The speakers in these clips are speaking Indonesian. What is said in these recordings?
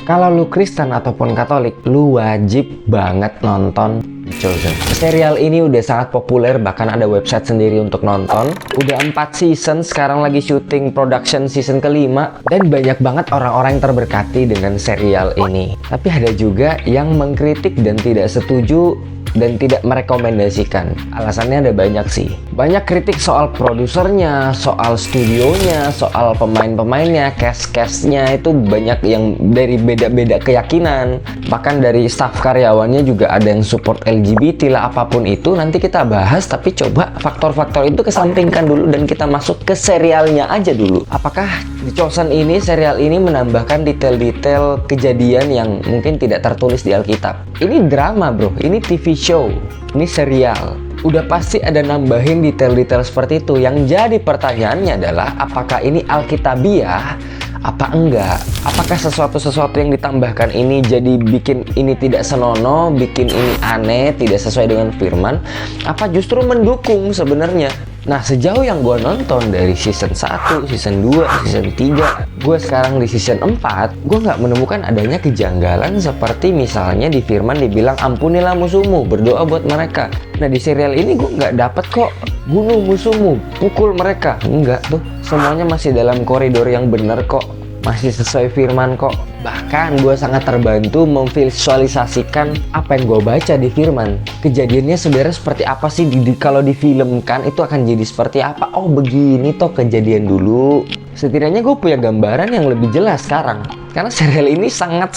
Kalau lu Kristen ataupun Katolik, lu wajib banget nonton The Chosen. Serial ini udah sangat populer, bahkan ada website sendiri untuk nonton. Udah 4 season, sekarang lagi syuting production season kelima. Dan banyak banget orang-orang yang terberkati dengan serial ini. Tapi ada juga yang mengkritik dan tidak setuju dan tidak merekomendasikan. Alasannya ada banyak sih. Banyak kritik soal produsernya, soal studionya, soal pemain-pemainnya, cast-castnya itu banyak yang dari beda-beda keyakinan. Bahkan dari staff karyawannya juga ada yang support LGBT lah, apapun itu nanti kita bahas. Tapi coba faktor-faktor itu kesampingkan dulu dan kita masuk ke serialnya aja dulu. Apakah The Chosen ini, serial ini menambahkan detail-detail kejadian yang mungkin tidak tertulis di Alkitab? Ini drama bro, ini TV show, ini serial. Udah pasti ada nambahin detail-detail seperti itu. Yang jadi pertanyaannya adalah apakah ini Alkitabiah apa enggak? Apakah sesuatu-sesuatu yang ditambahkan ini jadi bikin ini tidak senonoh, bikin ini aneh, tidak sesuai dengan firman, apa justru mendukung sebenarnya? Nah, sejauh yang gue nonton dari season 1, season 2, season 3, gue sekarang di season 4, gue nggak menemukan adanya kejanggalan seperti misalnya di firman dibilang ampunilah musuhmu, berdoa buat mereka. Nah, di serial ini gue nggak dapet kok bunuh musuhmu, pukul mereka. Enggak tuh, semuanya masih dalam koridor yang benar kok. Masih sesuai firman kok. Bahkan gue sangat terbantu memvisualisasikan apa yang gue baca di firman. Kejadiannya sebenarnya seperti apa sih kalau difilmkan itu akan jadi seperti apa. Oh begini toh kejadian dulu. Setidaknya gue punya gambaran yang lebih jelas sekarang. Karena serial ini sangat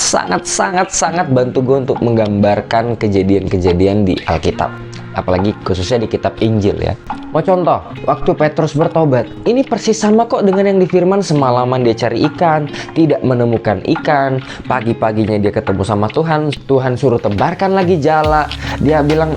bantu gue untuk menggambarkan kejadian-kejadian di Alkitab. Apalagi khususnya di kitab Injil ya. Mau contoh, waktu Petrus bertobat, ini persis sama kok dengan yang di firman. Semalaman dia cari ikan, tidak menemukan ikan. Pagi-paginya dia ketemu sama Tuhan, Tuhan suruh tebarkan lagi jala. Dia bilang,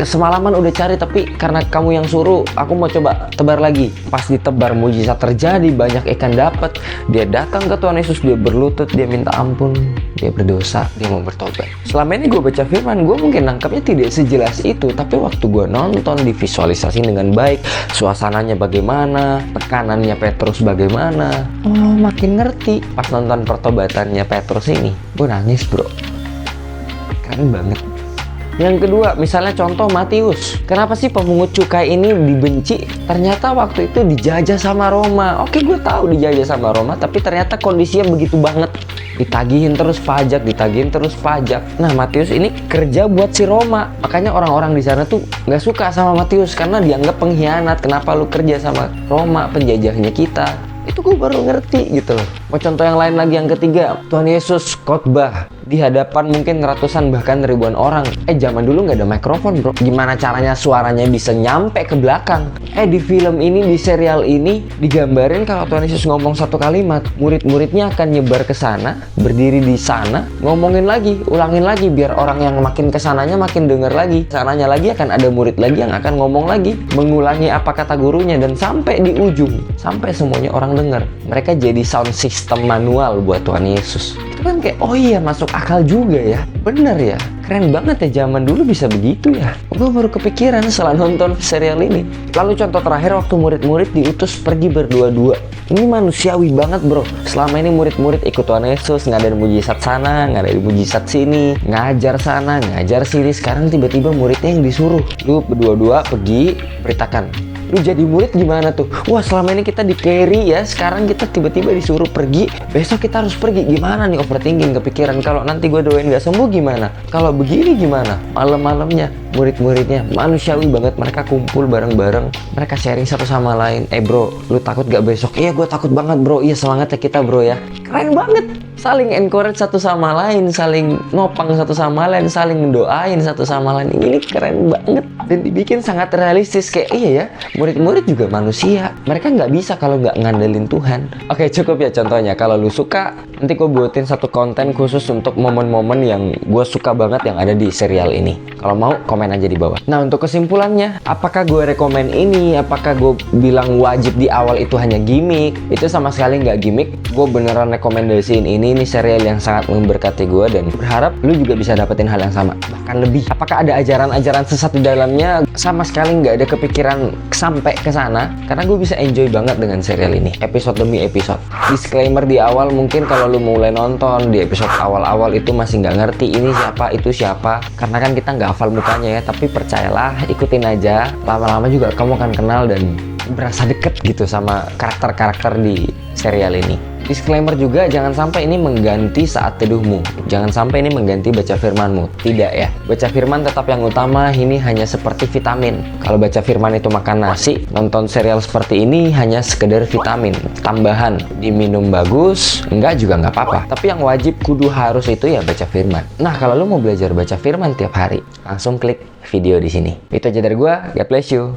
semalaman udah cari tapi karena kamu yang suruh, aku mau coba tebar lagi. Pas ditebar mujizat terjadi, banyak ikan dapat. Dia datang ke Tuhan Yesus, dia berlutut, dia minta ampun, dia berdosa, dia mau bertobat. Selama ini gue baca firman, gue mungkin nangkapnya tidak sejelas itu. Tapi waktu gue nonton, divisualisasi dengan baik, suasananya bagaimana, tekanannya Petrus bagaimana, oh makin ngerti. Pas nonton pertobatannya Petrus ini, gue nangis bro, keren banget. Yang kedua, misalnya contoh Matius. Kenapa sih pemungut cukai ini dibenci? Ternyata waktu itu dijajah sama Roma. Oke, gue tahu dijajah sama Roma, tapi ternyata kondisinya begitu banget. Ditagihin terus pajak, ditagihin terus pajak. Nah, Matius ini kerja buat si Roma. Makanya orang-orang di sana tuh nggak suka sama Matius karena dianggap pengkhianat. Kenapa lu kerja sama Roma, penjajahnya kita? Itu gue baru ngerti gitu loh. Mau contoh yang lain lagi, yang ketiga, Tuhan Yesus khotbah di hadapan mungkin ratusan bahkan ribuan orang. Zaman dulu nggak ada mikrofon bro. Gimana caranya suaranya bisa nyampe ke belakang? Di film ini, di serial ini digambarin kalau Tuhan Yesus ngomong satu kalimat, murid-muridnya akan nyebar ke sana, berdiri di sana, ngomongin lagi, ulangin lagi biar orang yang makin kesananya makin denger lagi. Sananya lagi akan ada murid lagi yang akan ngomong lagi, mengulangi apa kata gurunya, dan sampai di ujung, sampai semuanya orang denger. Mereka jadi sound system manual buat Tuhan Yesus. Itu kan kayak, oh iya masuk akal juga ya. Bener ya, keren banget ya zaman dulu bisa begitu ya. Gue baru kepikiran setelah nonton serial ini. Lalu contoh terakhir waktu murid-murid diutus pergi berdua-dua. Ini manusiawi banget bro. Selama ini murid-murid ikut Tuhan Yesus, ngadain mujizat sana, ngadain mujizat sini, ngajar sana, ngajar sini. Sekarang tiba-tiba muridnya yang disuruh, lu berdua-dua pergi beritakan. Lu jadi murid gimana tuh? Wah, selama ini kita di carry ya, sekarang kita tiba-tiba disuruh pergi, besok kita harus pergi. Gimana nih overthinking, kepikiran kalau nanti gue doain gak sembuh gimana? Kalau begini gimana? Malam-malamnya murid-muridnya manusiawi banget, mereka kumpul bareng-bareng, mereka sharing satu sama lain. Bro, lu takut gak besok? Iya gue takut banget bro, iya semangat ya kita bro ya. Keren banget, saling encourage satu sama lain, saling nopang satu sama lain, saling mendoain satu sama lain. Ini keren banget dan dibikin sangat realistis. Kayak iya ya, murid-murid juga manusia, mereka nggak bisa kalau nggak ngandelin Tuhan. Oke, cukup ya contohnya. Kalau lu suka, nanti gue buatin satu konten khusus untuk momen-momen yang gue suka banget yang ada di serial ini. Kalau mau komen aja di bawah. Nah, untuk kesimpulannya, apakah gue rekomen ini? Apakah gue bilang wajib di awal itu hanya gimmick? Itu sama sekali nggak gimmick. Gue beneran ngerekomendasiin ini serial yang sangat memberkati gue, dan berharap lu juga bisa dapetin hal yang sama, bahkan lebih. Apakah ada ajaran-ajaran sesat di dalamnya? Sama sekali nggak ada kepikiran sampai ke sana, karena gue bisa enjoy banget dengan serial ini, episode demi episode. Disclaimer di awal, mungkin kalau lu mulai nonton di episode awal-awal itu masih nggak ngerti ini siapa, itu siapa, karena kan kita nggak hafal mukanya ya. Tapi percayalah, ikutin aja, lama-lama juga kamu akan kenal dan berasa deket gitu sama karakter-karakter di serial ini. Disclaimer juga, jangan sampai ini mengganti saat teduhmu, jangan sampai ini mengganti baca firmanmu. Tidak ya, baca firman tetap yang utama. Ini hanya seperti vitamin. Kalau baca firman itu makan nasi, nonton serial seperti ini hanya sekedar vitamin tambahan. Diminum bagus, enggak juga nggak apa-apa, tapi yang wajib kudu harus itu ya baca firman. Nah, kalau lo mau belajar baca firman tiap hari, langsung klik video di sini. Itu aja dari gua, God bless you.